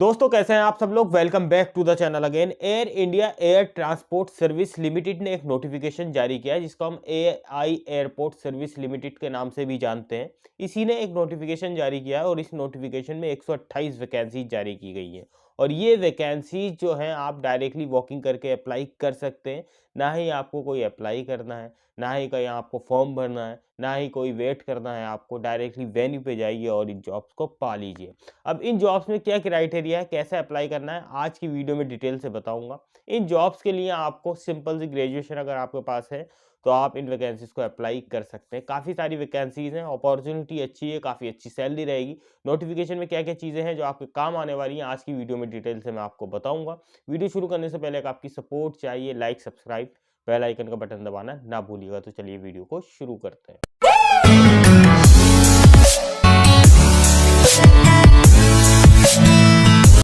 दोस्तों कैसे हैं आप सब लोग। Welcome back to the channel again. Air India air transport service limited ने एक नोटिफिकेशन जारी किया है जिसको हम एआई एयरपोर्ट सर्विस लिमिटेड के नाम से भी जानते हैं। इसी ने एक नोटिफिकेशन जारी किया है और इस नोटिफिकेशन में 128 वैकेंसी जारी की गई है। और ये वैकेंसी जो है आप डायरेक्टली वॉकिंग करके अप्लाई कर सकते हैं। ना ही आपको कोई अप्लाई करना है, ना ही कहीं आपको फॉर्म भरना है, ना ही कोई वेट करना है। आपको डायरेक्टली वेन्यू पे जाइए और इन जॉब्स को पा लीजिए। अब इन जॉब्स में क्या क्राइटेरिया है, कैसे अप्लाई करना है, आज की वीडियो में डिटेल से बताऊंगा। इन जॉब्स के लिए आपको सिंपल सी ग्रेजुएशन अगर आपके पास है तो आप इन वैकेंसीज को अप्लाई कर सकते हैं। काफ़ी सारी वैकेंसीज हैं, अपॉर्चुनिटी अच्छी है, काफ़ी अच्छी सैलरी रहेगी। नोटिफिकेशन में क्या क्या चीज़ें हैं जो आपके काम आने वाली हैं, आज की वीडियो में डिटेल से मैं आपको बताऊंगा। वीडियो शुरू करने से पहले आपकी सपोर्ट चाहिए, लाइक सब्सक्राइब बेल आइकन का बटन दबाना ना भूलिएगा। तो चलिए वीडियो को शुरू करते हैं।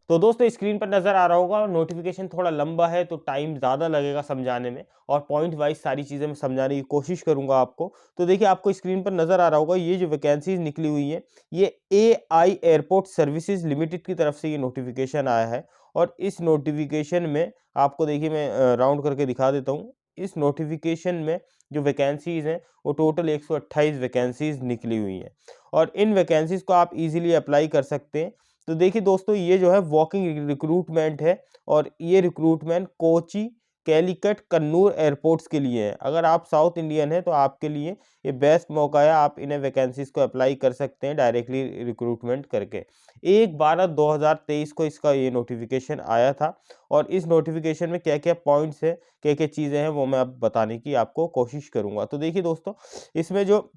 तो दोस्तों स्क्रीन पर नजर आ रहा होगा, नोटिफिकेशन थोड़ा लंबा है तो टाइम ज़्यादा लगेगा समझाने में, और पॉइंट वाइज सारी चीज़ें मैं समझाने की कोशिश करूंगा आपको। तो देखिए आपको स्क्रीन पर नजर आ रहा होगा, ये जो वैकेंसीज निकली हुई है ये एआई एयरपोर्ट सर्विसेज लिमिटेड की तरफ से ये नोटिफिकेशन आया है। और इस नोटिफिकेशन में आपको देखिए मैं राउंड करके दिखा देता हूँ। इस नोटिफिकेशन में जो वैकेंसीज हैं वो टोटल 128 वैकेंसीज निकली हुई हैं और इन वैकेंसीज को आप इजीली अप्लाई कर सकते हैं। तो देखिए दोस्तों ये जो है वॉकिंग रिक्रूटमेंट है और ये रिक्रूटमेंट कोची, कैलीकट, कन्नूर एयरपोर्ट्स के लिए है। अगर आप साउथ इंडियन हैं तो आपके लिए ये बेस्ट मौका है, आप इन्हें वैकेंसीज को अप्लाई कर सकते हैं डायरेक्टली रिक्रूटमेंट करके। 1/12/2023 को इसका ये नोटिफिकेशन आया था और इस नोटिफिकेशन में क्या क्या पॉइंट्स है, क्या क्या चीज़ें हैं वो मैं अब बताने की आपको कोशिश करूँगा। तो देखिए दोस्तों इसमें जो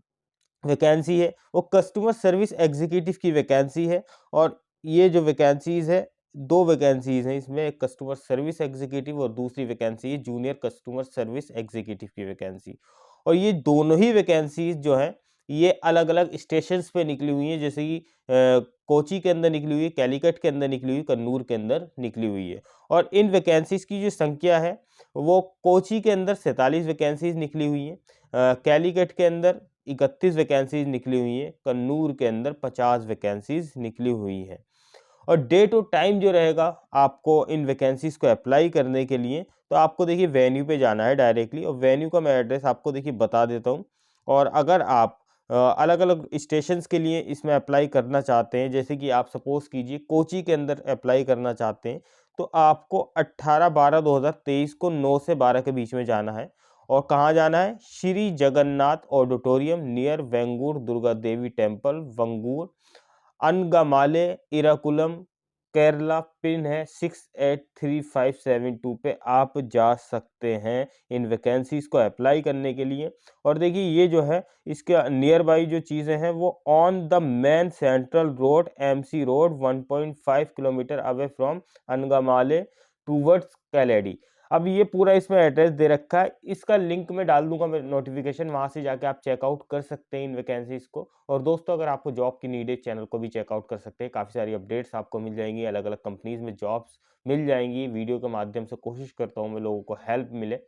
वैकेंसी है वो कस्टमर सर्विस एग्जीक्यूटिव की वैकेंसी है। और ये जो वैकेंसीज है, दो वैकेंसीज हैं इसमें, एक कस्टमर सर्विस एग्जीक्यूटिव और दूसरी वैकेंसी है जूनियर कस्टमर सर्विस एग्जीक्यूटिव की वैकेंसी। और ये दोनों ही वैकेंसीज जो है ये अलग अलग स्टेशंस पे निकली हुई हैं, जैसे कि कोची के अंदर निकली हुई है, कैलीकट के अंदर निकली हुई, कन्नूर के अंदर निकली हुई है। और इन वैकेंसीज की जो संख्या है वो कोची के अंदर 47 वैकेंसीज निकली हुई हैं, कैलीकट के अंदर 31 वैकेंसीज निकली हुई हैं, कन्नूर के अंदर 50 वैकेंसीज निकली हुई हैं। और डेट और टाइम जो रहेगा आपको इन वैकेंसीज को अप्लाई करने के लिए, तो आपको देखिए वेन्यू पे जाना है डायरेक्टली, और वेन्यू का मैं एड्रेस आपको देखिए बता देता हूँ। और अगर आप अलग अलग स्टेशंस के लिए इसमें अप्लाई करना चाहते हैं, जैसे कि आप सपोज कीजिए कोची के अंदर अप्लाई करना चाहते हैं, तो आपको 18/12/2023 को 9 से 12 के बीच में जाना है। और कहाँ जाना है? Shri Jagannath auditorium near वेंगूर Durga Devi temple, वंगूर, अनगमाले, इराकुलम, Kerala. Pin है 683572 पे आप जा सकते हैं इन वैकेंसीज को अप्लाई करने के लिए। और देखिए ये जो है इसके नियर बाई जो चीज़ें हैं वो on the main central road MC road 1.5 kilometre away from Angamaly towards Kalady. अब ये पूरा इसमें एड्रेस दे रखा है, इसका लिंक मैं डाल दूंगा मैं नोटिफिकेशन, वहां से जाके आप चेकआउट कर सकते हैं इन वैकेंसीज को। और दोस्तों अगर आपको जॉब की नीड है, चैनल को भी चेकआउट कर सकते हैं, काफ़ी सारी अपडेट्स आपको मिल जाएंगी, अलग अलग कंपनीज में जॉब्स मिल जाएंगी। वीडियो के माध्यम से कोशिश करता हूँ मैं लोगों को हेल्प मिले,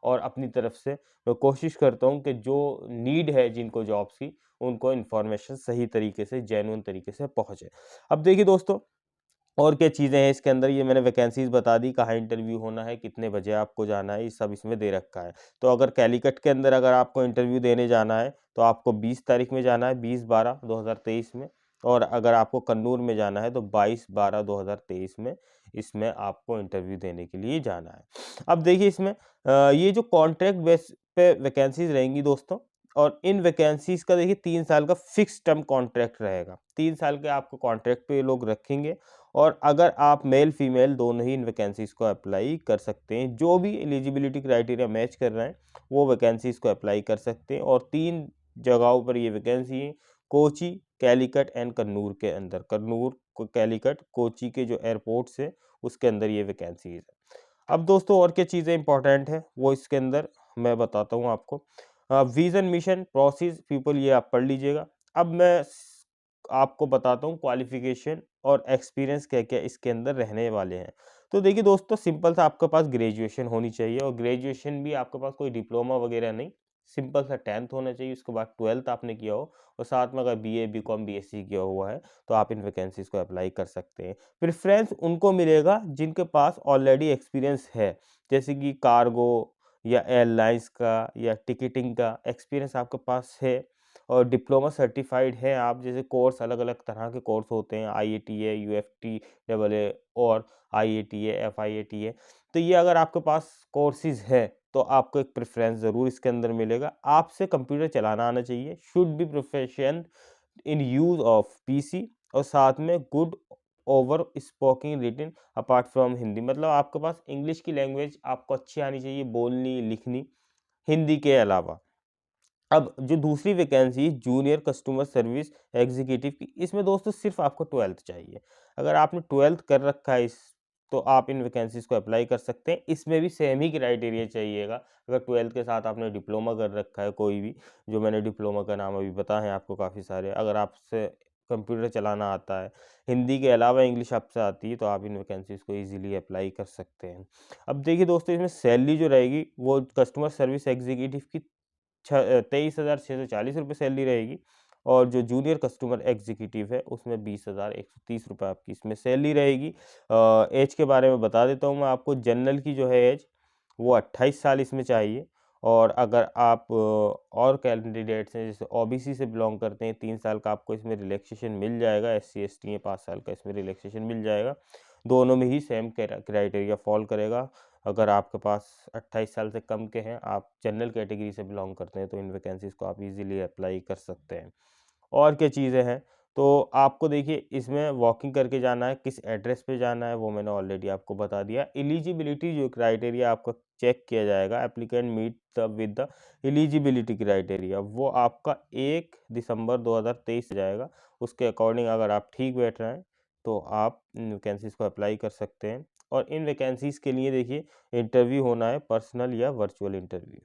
और अपनी तरफ से मैं कोशिश करता हूँ कि जो नीड है जिनको जॉब्स की, उनको इन्फॉर्मेशन सही तरीके से जेन्युइन तरीके से पहुँचे। अब देखिए दोस्तों और क्या चीज़ें हैं इसके अंदर, ये मैंने वैकेंसीज बता दी, कहाँ इंटरव्यू होना है, कितने बजे आपको जाना है, ये सब इसमें दे रखा है। तो अगर कैलीकट के अंदर अगर आपको इंटरव्यू देने जाना है तो आपको 20 तारीख में जाना है, 20/12/2023 में। और अगर आपको कन्नूर में जाना है तो 22/12/2023 में इसमें आपको इंटरव्यू देने के लिए जाना है। अब देखिए इसमें ये जो कॉन्ट्रैक्ट बेस पे वैकेंसीज रहेंगी दोस्तों, और इन वैकेंसीज का देखिए 3 साल का फिक्स टर्म कॉन्ट्रैक्ट रहेगा। 3 साल के आपको कॉन्ट्रैक्ट पे ये लोग रखेंगे। और अगर आप मेल फीमेल दोनों ही इन वैकेंसीज को अप्लाई कर सकते हैं, जो भी एलिजिबिलिटी क्राइटेरिया मैच कर रहे हैं वो वैकेंसीज को अप्लाई कर सकते हैं। और 3 जगहों पर ये वैकेंसी है, कोची, कैलीकट एंड कन्नूर के अंदर। कन्नूर, कैलीकट, कोची के जो एयरपोर्ट्स है उसके अंदर ये वैकेंसीज है। अब दोस्तों और क्या चीज़ें इंपॉर्टेंट है वो इसके अंदर मैं बताता हूँ आपको। विजन, मिशन, प्रोसेस, पीपल, ये आप पढ़ लीजिएगा। अब मैं आपको बताता हूँ क्वालिफिकेशन और एक्सपीरियंस क्या क्या इसके अंदर रहने वाले हैं। तो देखिए दोस्तों सिंपल सा आपके पास ग्रेजुएशन होनी चाहिए, और ग्रेजुएशन भी आपके पास कोई डिप्लोमा वगैरह नहीं, सिंपल सा 10th होना चाहिए, उसके बाद 12th आपने किया हो और साथ में अगर बीए, बीकॉम, बीएससी किया हुआ है तो आप इन वैकेंसीज़ को अप्लाई कर सकते हैं। प्रेफ़रेंस उनको मिलेगा जिनके पास ऑलरेडी एक्सपीरियंस है, जैसे कि कार्गो या एयरलाइंस का या टिकटिंग का एक्सपीरियंस आपके पास है और डिप्लोमा सर्टिफाइड है आप, जैसे कोर्स अलग-अलग तरह के कोर्स होते हैं, आईएटीए, यूएफटी, डबल ए और आईएटीए, एफआईएटीए। तो ये अगर आपके पास कोर्सेज़ है तो आपको एक प्रेफ़रेंस ज़रूर इसके अंदर मिलेगा। आपसे कंप्यूटर चलाना आना चाहिए, should be proficient in use of PC और साथ में good over spoken written apart from Hindi, मतलब आपके पास इंग्लिश की लैंग्वेज आपको अच्छी आनी चाहिए, बोलनी, लिखनी, हिंदी के अलावा। अब जो दूसरी vacancy junior customer service executive की, इसमें दोस्तों सिर्फ आपको 12th चाहिए। अगर आपने 12th कर रखा है इस तो आप इन वैकेंसीज को अप्लाई कर सकते हैं। इसमें भी सेम ही क्राइटेरिया चाहिएगा। अगर 12th के साथ आपने डिप्लोमा कर रखा है कोई भी, जो मैंने डिप्लोमा का नाम अभी बताए हैं आपको काफ़ी सारे, अगर आपसे कंप्यूटर चलाना आता है, हिंदी के अलावा इंग्लिश आपसे आती है, तो आप इन वैकेंसीज को ईजिली अप्लाई कर सकते हैं। अब देखिए दोस्तों, इसमें सैलरी जो रहेगी वो कस्टमर सर्विस एग्जीक्यूटिव की 23,640 रुपये सैलरी रहेगी और जो जूनियर कस्टमर एग्जीक्यूटिव है उसमें 20,130 रुपये आपकी इसमें सैलरी रहेगी। एज के बारे में बता देता हूँ मैं आपको, जनरल की जो है एज वो 28 साल इसमें चाहिए और अगर आप और कैंडिडेट्स हैं जैसे ओबीसी से बिलोंग करते हैं 3 साल का आपको इसमें रिलैक्सेशन मिल जाएगा, एससी एसटी है 5 साल का इसमें रिलैक्सेशन मिल जाएगा। दोनों में ही सेम क्राइटेरिया फॉल करेगा। अगर आपके पास 28 साल से कम के हैं, आप जनरल कैटेगरी से बिलोंग करते हैं, तो इन वैकेंसीज़ को आप इजीली अप्लाई कर सकते हैं। और क्या चीज़ें हैं, तो आपको देखिए इसमें वॉकिंग करके जाना है, किस एड्रेस पे जाना है वो मैंने ऑलरेडी आपको बता दिया। एलिजिबिलिटी जो क्राइटेरिया आपका चेक किया जाएगा, applicant meet the with the eligibility criteria, वो आपका 1 दिसंबर 2023 से जाएगा। उसके अकॉर्डिंग अगर आप ठीक बैठ रहे हैं, तो आप इन वैकेंसीज़ को अप्लाई कर सकते हैं। और इन वैकेंसीज़ के लिए देखिए इंटरव्यू होना है, पर्सनल या वर्चुअल इंटरव्यू,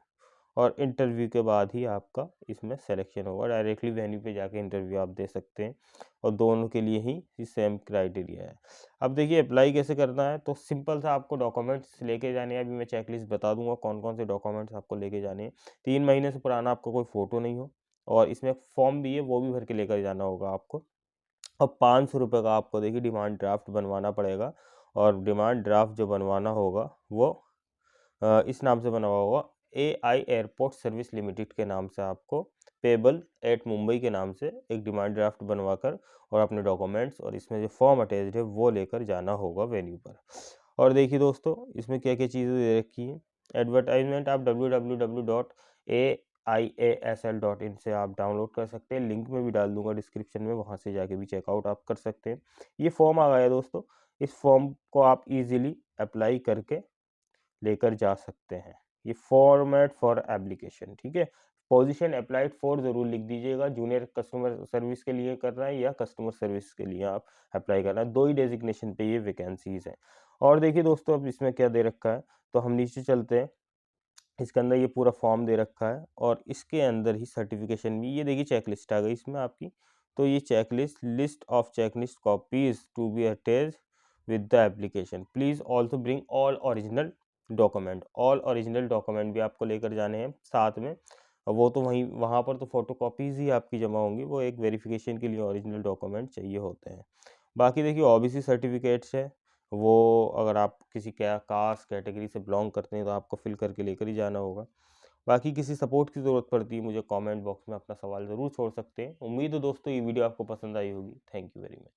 और इंटरव्यू के बाद ही आपका इसमें सिलेक्शन होगा। डायरेक्टली वेन्यू पे जाके इंटरव्यू आप दे सकते हैं और दोनों के लिए ही सेम क्राइटेरिया है। अब देखिए अप्लाई कैसे करना है, तो सिंपल सा आपको डॉक्यूमेंट्स लेके जाने हैं। अभी मैं चेकलिस्ट बता दूंगा कौन कौन से डॉक्यूमेंट्स आपको लेके जाने हैं। 3 महीने से पुराना आपका कोई फ़ोटो नहीं हो और इसमें फॉर्म भी है वो भी भर के लेकर जाना होगा आपको। और 500 रुपये का आपको देखिए डिमांड ड्राफ्ट बनवाना पड़ेगा और डिमांड ड्राफ्ट जो बनवाना होगा वो इस नाम से बना हुआ होगा, एआई एयरपोर्ट सर्विस लिमिटेड के नाम से आपको पेबल एट मुंबई के नाम से एक डिमांड ड्राफ्ट बनवाकर और अपने डॉक्यूमेंट्स और इसमें जो फॉर्म अटैच्ड है वो लेकर जाना होगा वेन्यू पर। और देखिए दोस्तों, इसमें क्या क्या चीज़ें दे रखी हैं। एडवर्टाइजमेंट आप www.aiasl.in से आप डाउनलोड कर सकते हैं, लिंक में भी डाल दूंगा डिस्क्रिप्शन में, वहाँ से जाके भी चेकआउट आप कर सकते हैं। ये फॉर्म आ गया दोस्तों, इस फॉर्म को आप इजीली अप्लाई करके लेकर जा सकते हैं। ये फॉर्मेट फॉर एप्लीकेशन, ठीक है। पोजीशन अप्लाइड फॉर ज़रूर लिख दीजिएगा, जूनियर कस्टमर सर्विस के लिए कर रहा है या कस्टमर सर्विस के लिए आप अप्लाई कर रहे हैं, 2 ही डेजिग्नेशन पे ये वैकेंसीज़ हैं। और देखिए दोस्तों, अब इसमें क्या दे रखा है, तो हम नीचे चलते हैं। इसके अंदर ये पूरा फॉर्म दे रखा है और इसके अंदर ही सर्टिफिकेशन भी, ये देखिए चेकलिस्ट आ गई इसमें आपकी। तो ये checklist, list of checklist copies to be attached with the application, please also bring all original document. All original document भी आपको लेकर जाने हैं साथ में। वो तो वहीं वहाँ पर तो फोटो कॉपीज़ ही आपकी जमा होंगी, वो एक वेरिफिकेशन के लिए ओरिजिनल डॉक्यूमेंट चाहिए होते हैं। बाकी देखिए ओबीसी सर्टिफिकेट्स है, वो अगर आप किसी क्या कास्ट कैटेगरी से बिलोंग करते हैं तो आपको फिल करके लेकर ही जाना होगा। बाकी किसी सपोर्ट की ज़रूरत पड़ती है, मुझे कमेंट बॉक्स में अपना सवाल ज़रूर छोड़ सकते हैं। उम्मीद है दोस्तों ये वीडियो आपको पसंद आई होगी। Thank you very much.